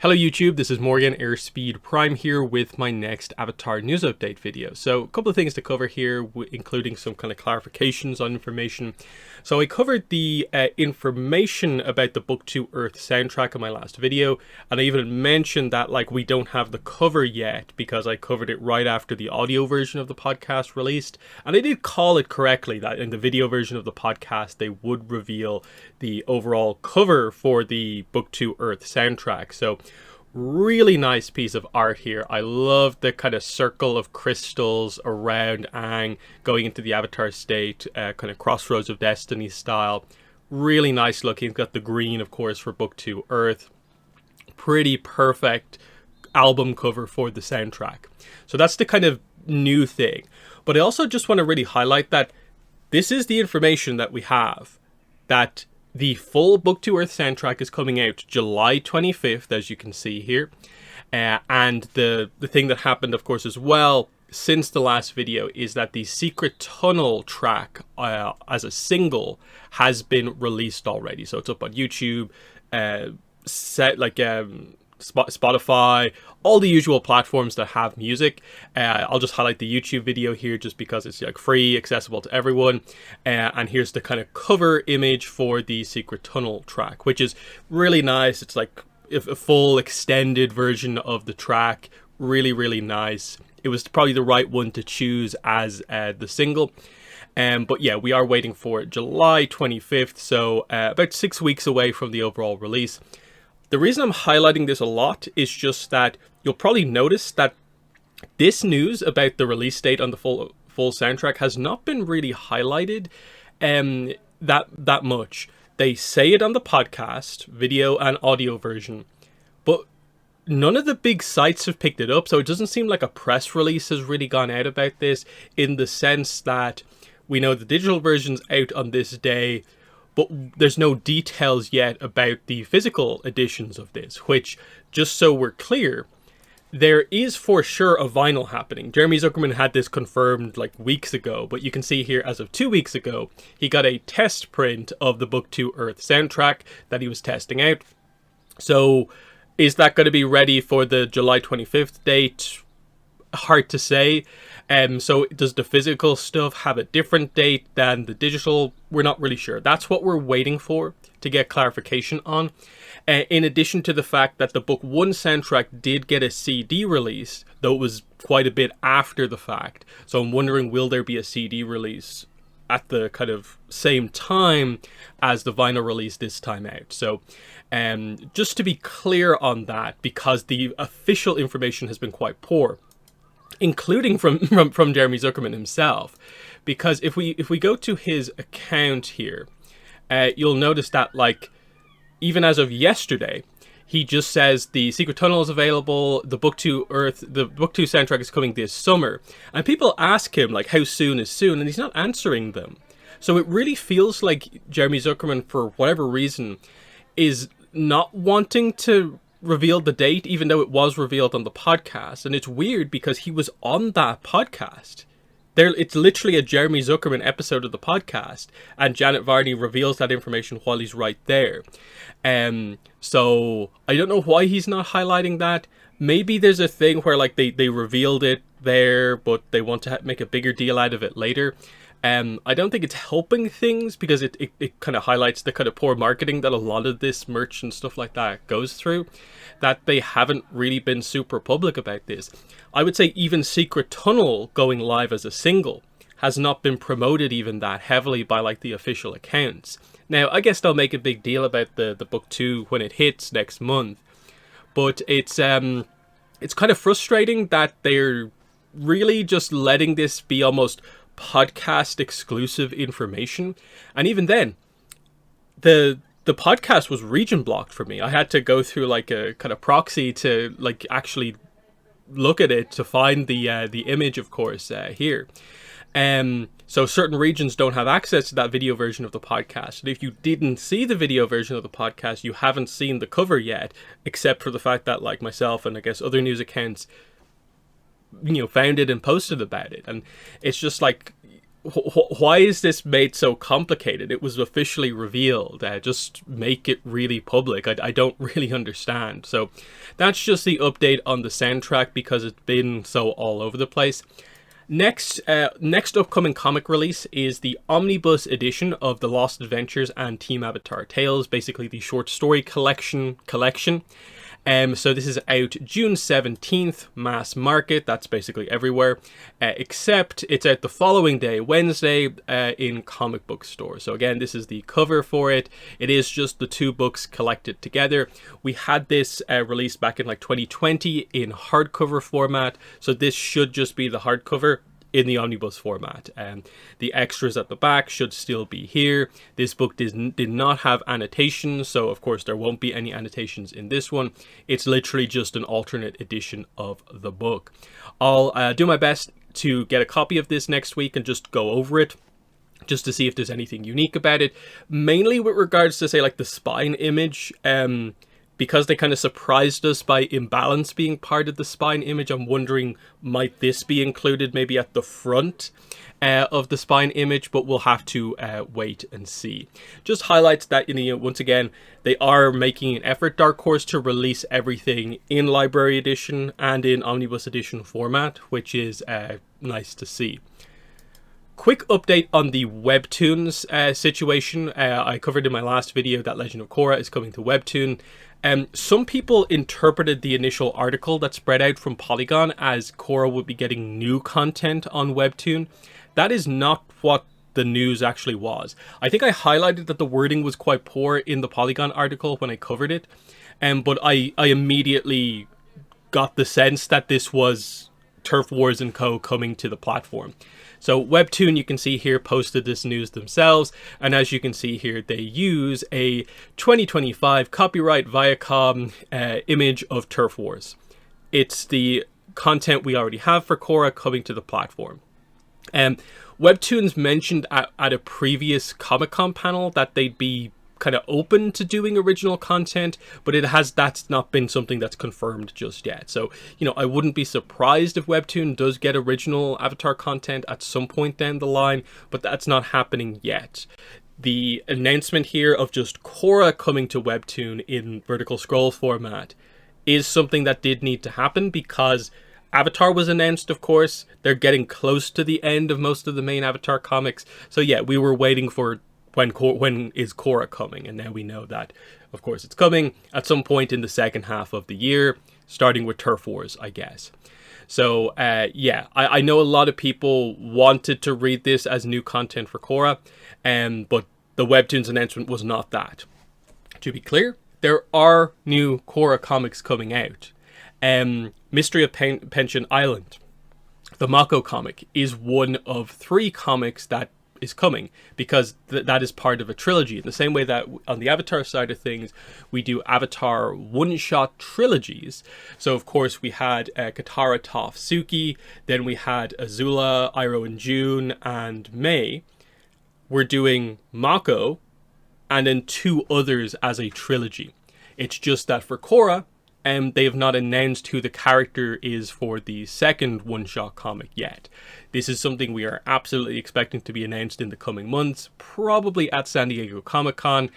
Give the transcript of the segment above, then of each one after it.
Hello YouTube, this is Morgan Airspeed Prime here with my next Avatar news update video. So a couple of things to cover here, including some kind of clarifications on information. So I covered the information about the Book 2 Earth soundtrack in my last video, and I even mentioned that we don't have the cover yet because I covered it right after the audio version of the podcast released. And I did call it correctly that in the video version of the podcast they would reveal the overall cover for the Book 2 Earth soundtrack. So really nice piece of art here. I love the kind of circle of crystals around Aang going into the Avatar state, kind of Crossroads of Destiny style. Really nice looking. It's got the green, of course, for Book 2 Earth. Pretty perfect album cover for the soundtrack. So that's the kind of new thing. But I also just want to really highlight that this is the information that we have, that the full Book 2 Earth soundtrack is coming out July 25th, as you can see here. And the thing that happened, of course, as well, since the last video, is that the Secret Tunnel track as a single has been released already. So it's up on YouTube, Spotify, all the usual platforms that have music. I'll just highlight the YouTube video here just because it's free, accessible to everyone. And here's the kind of cover image for the Secret Tunnel track, which is really nice. It's like a full extended version of the track. Really, really nice. It was probably the right one to choose as the single. But yeah, we are waiting for it July 25th, so about 6 weeks away from the overall release. The reason I'm highlighting this a lot is just that you'll probably notice that this news about the release date on the full soundtrack has not been really highlighted that much. They say it on the podcast, video and audio version, but none of the big sites have picked it up, so it doesn't seem like a press release has really gone out about this, in the sense that we know the digital version's out on this day, but there's no details yet about the physical editions of this, which, just so we're clear, there is for sure a vinyl happening. Jeremy Zuckerman had this confirmed weeks ago, but you can see here as of 2 weeks ago, he got a test print of the Book 2 Earth soundtrack that he was testing out. So is that going to be ready for the July 25th date? Hard to say. So does the physical stuff have a different date than the digital? We're not really sure. That's what we're waiting for to get clarification on. In addition to the fact that the Book 1 soundtrack did get a CD release, though it was quite a bit after the fact. So I'm wondering, will there be a CD release at the kind of same time as the vinyl release this time out? So just to be clear on that, because the official information has been quite poor, including from Jeremy Zuckerman himself, because if we go to his account here, you'll notice that even as of yesterday, he just says the Secret Tunnel is available, the Book 2 Earth, the Book 2 soundtrack is coming this summer, and people ask him how soon is soon, and he's not answering them. So it really feels like Jeremy Zuckerman, for whatever reason, is not wanting to revealed the date, even though it was revealed on the podcast. And it's weird because he was on that podcast. It's literally a Jeremy Zuckerman episode of the podcast, and Janet Varney reveals that information while he's right there. So I don't know why he's not highlighting that. Maybe there's a thing where they revealed it there, but they want to make a bigger deal out of it later. I don't think it's helping things, because it kind of highlights the kind of poor marketing that a lot of this merch and stuff like that goes through, that they haven't really been super public about this. I would say even Secret Tunnel going live as a single has not been promoted even that heavily by the official accounts. Now, I guess they'll make a big deal about the Book 2 when it hits next month, but it's kind of frustrating that they're really just letting this be almost podcast exclusive information. And even then, the podcast was region blocked for me. I had to go through a kind of proxy to actually look at it to find the image, of course, here. So certain regions don't have access to that video version of the podcast. And if you didn't see the video version of the podcast, you haven't seen the cover yet, except for the fact that myself and I guess other news accounts found it and posted about it. And it's just why is this made so complicated? It was officially revealed. Just make it really public. I don't really understand. So that's just the update on the soundtrack because it's been so all over the place. Next upcoming comic release is the Omnibus edition of The Lost Adventures and Team Avatar Tales, basically the short story collection. So this is out June 17th, mass market. That's basically everywhere, except it's out the following day, Wednesday, in comic book stores. So again, this is the cover for it. It is just the two books collected together. We had this released back in like 2020 in hardcover format. So this should just be the hardcover in the omnibus format. The extras at the back should still be here. This book did not have annotations, so of course there won't be any annotations in this one. It's literally just an alternate edition of the book. I'll do my best to get a copy of this next week and just go over it, just to see if there's anything unique about it, mainly with regards to, say, like the spine image. Because they kind of surprised us by imbalance being part of the spine image, I'm wondering, might this be included maybe at the front of the spine image? But we'll have to wait and see. Just highlights that, once again, they are making an effort, Dark Horse, to release everything in Library Edition and in Omnibus Edition format, which is nice to see. Quick update on the Webtoons situation. I covered in my last video that Legend of Korra is coming to Webtoon. Some people interpreted the initial article that spread out from Polygon as Korra would be getting new content on Webtoon. That is not what the news actually was. I think I highlighted that the wording was quite poor in the Polygon article when I covered it, but I immediately got the sense that this was Turf Wars & Co. coming to the platform. So Webtoon, you can see here, posted this news themselves, and as you can see here, they use a 2025 copyright Viacom image of Turf Wars. It's the content we already have for Korra coming to the platform. Webtoons mentioned at a previous Comic-Con panel that they'd be kind of open to doing original content, but that's not been something that's confirmed just yet. So, I wouldn't be surprised if Webtoon does get original Avatar content at some point down the line, but that's not happening yet. The announcement here of just Korra coming to Webtoon in vertical scroll format is something that did need to happen because Avatar was announced, of course. They're getting close to the end of most of the main Avatar comics. So yeah, we were waiting for when is Korra coming, and now we know that, of course, it's coming at some point in the second half of the year, starting with Turf Wars, I guess. So yeah, I know a lot of people wanted to read this as new content for Korra, but the Webtoons announcement was not that. To be clear, there are new Korra comics coming out. Mystery of Pension Island, the Mako comic, is one of 3 comics that is coming, because that is part of a trilogy. In the same way that on the Avatar side of things, we do Avatar one-shot trilogies. So of course we had Katara, Toph, Suki, then we had Azula, Iroh and June, and Mai. We're doing Mako, and then 2 others as a trilogy. It's just that for Korra, they have not announced who the character is for the second one-shot comic yet. This is something we are absolutely expecting to be announced in the coming months, probably at San Diego Comic-Con,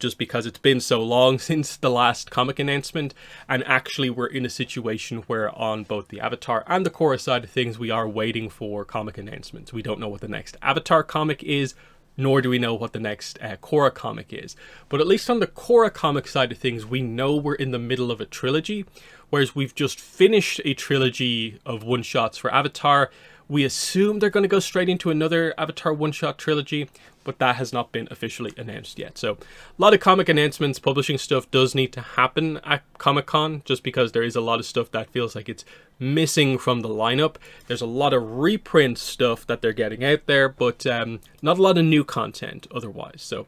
just because it's been so long since the last comic announcement, and actually we're in a situation where on both the Avatar and the Korra side of things, we are waiting for comic announcements. We don't know what the next Avatar comic is, nor do we know what the next Korra comic is. But at least on the Korra comic side of things, we know we're in the middle of a trilogy, whereas we've just finished a trilogy of one-shots for Avatar. We assume they're going to go straight into another Avatar one-shot trilogy, but that has not been officially announced yet. So a lot of comic announcements, publishing stuff does need to happen at Comic-Con, just because there is a lot of stuff that feels like it's missing from the lineup. There's a lot of reprint stuff that they're getting out there, but not a lot of new content otherwise. So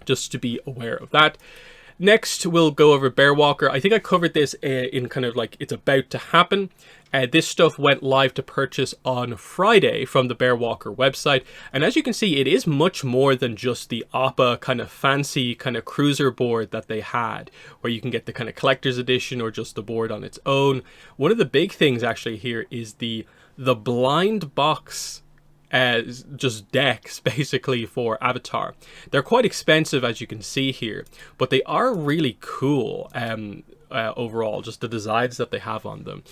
just to be aware of that. Next, we'll go over Bearwalker. I think I covered this in kind of like it's about to happen. This stuff went live to purchase on Friday from the Bearwalker website. And as you can see, it is much more than just the Appa kind of fancy kind of cruiser board that they had, where you can get the kind of collector's edition or just the board on its own. One of the big things actually here is the blind box just decks basically for Avatar. They're quite expensive, as you can see here, but they are really cool overall, just the designs that they have on them.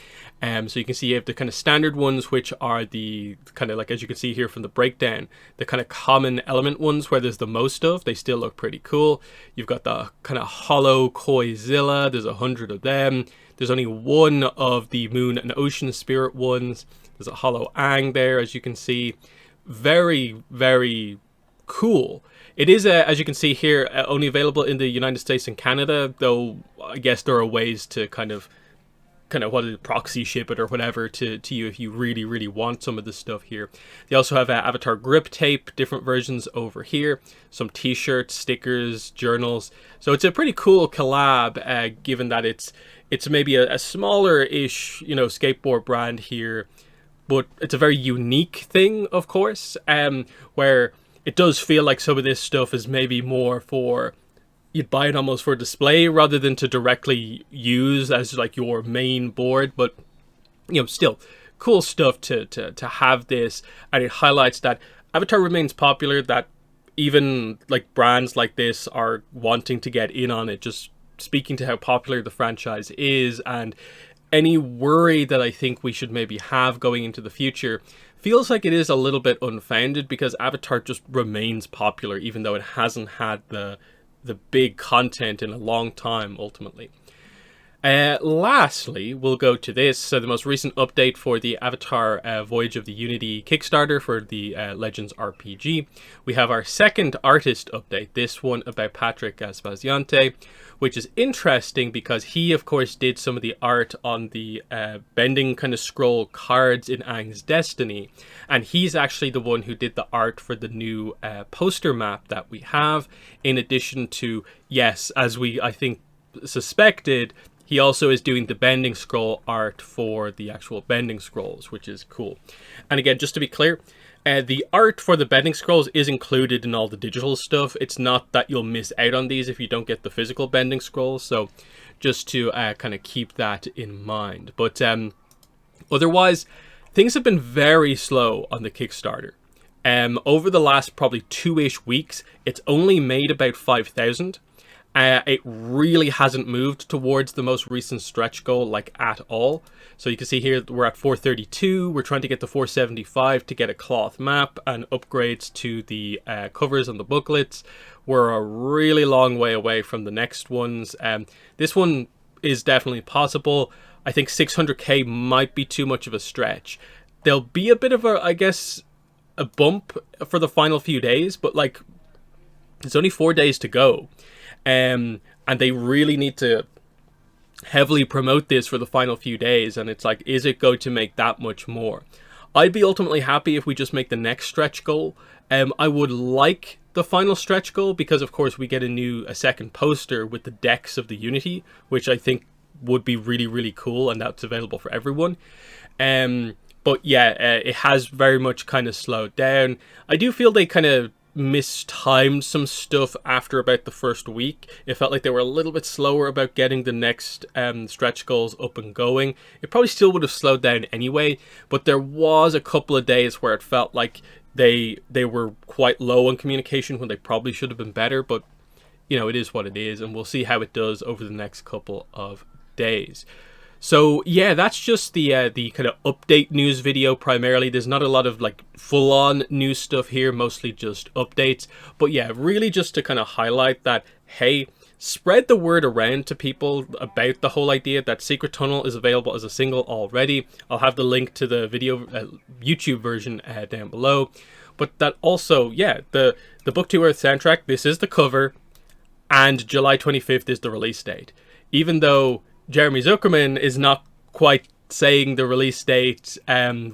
So you can see you have the kind of standard ones, which are the kind of like, as you can see here from the breakdown, the kind of common element ones where there's the most of. They still look pretty cool. You've got the kind of hollow Koizilla. There's 100 of them. There's only one of the Moon and Ocean Spirit ones. There's a hollow Aang there, as you can see. Very, very cool. It is, as you can see here, only available in the United States and Canada, though I guess there are ways to kind of what is it, proxy ship it or whatever to you if you really, really want some of this stuff here. They also have Avatar grip tape, different versions over here, some t-shirts, stickers, journals. So it's a pretty cool collab, given that it's maybe a smaller-ish, you know, skateboard brand here, but it's a very unique thing, of course, where it does feel like some of this stuff is maybe more for, you'd buy it almost for display rather than to directly use as like your main board. But, you know, still cool stuff to have this, and it highlights that Avatar remains popular, that even like brands like this are wanting to get in on it, just speaking to how popular the franchise is. And any worry that I think we should maybe have going into the future feels like it is a little bit unfounded, because Avatar just remains popular even though it hasn't had the big content in a long time ultimately. Lastly, we'll go to this. So the most recent update for the Avatar Voyage of the Unity Kickstarter for the Legends RPG. We have our second artist update, this one about Patrick Aspaziante, which is interesting because he, of course, did some of the art on the bending kind of scroll cards in Aang's Destiny. And he's actually the one who did the art for the new poster map that we have, in addition to, yes, as we, I think, suspected, he also is doing the bending scroll art for the actual bending scrolls, which is cool. And again, just to be clear, the art for the bending scrolls is included in all the digital stuff. It's not that you'll miss out on these if you don't get the physical bending scrolls. So just to kind of keep that in mind. But otherwise, things have been very slow on the Kickstarter. Over the last probably 2-ish weeks, it's only made about 5,000. It really hasn't moved towards the most recent stretch goal, like, at all. So you can see here we're at 432. We're trying to get to 475 to get a cloth map and upgrades to the covers on the booklets. We're a really long way away from the next ones. This one is definitely possible. I think 600k might be too much of a stretch. There'll be a bit of a, I guess, a bump for the final few days, but like, it's only 4 days to go. And they really need to heavily promote this for the final few days, and it's like, is it going to make that much more? I'd be ultimately happy if we just make the next stretch goal. I would like the final stretch goal because, of course, we get a second poster with the decks of the Unity, which I think would be really, really cool, and that's available for everyone. But yeah, it has very much kind of slowed down. I do feel they kind of mistimed some stuff after about the first week. It felt like they were a little bit slower about getting the next stretch goals up and going. It probably still would have slowed down anyway, but there was a couple of days where it felt like they were quite low on communication when they probably should have been better. But you know, it is what it is, and we'll see how it does over the next couple of days. So yeah, that's just the kind of update news video primarily. There's not a lot of like full-on news stuff here, mostly just updates. But yeah, really just to kind of highlight that, hey, spread the word around to people about the whole idea that Secret Tunnel is available as a single already. I'll have the link to the video YouTube version down below. But that also, yeah, the Book to Earth soundtrack, this is the cover, and July 25th is the release date. Even though Jeremy Zuckerman is not quite saying the release date,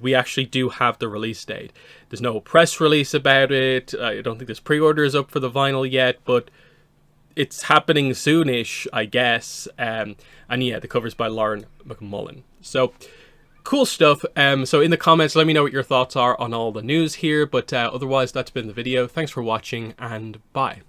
we actually do have the release date. There's no press release about it. I don't think there's pre-orders up for the vinyl yet, but it's happening soonish, I guess. And yeah, the cover's by Lauren McMullen. So cool stuff. So in the comments, let me know what your thoughts are on all the news here. But otherwise, that's been the video. Thanks for watching, and bye.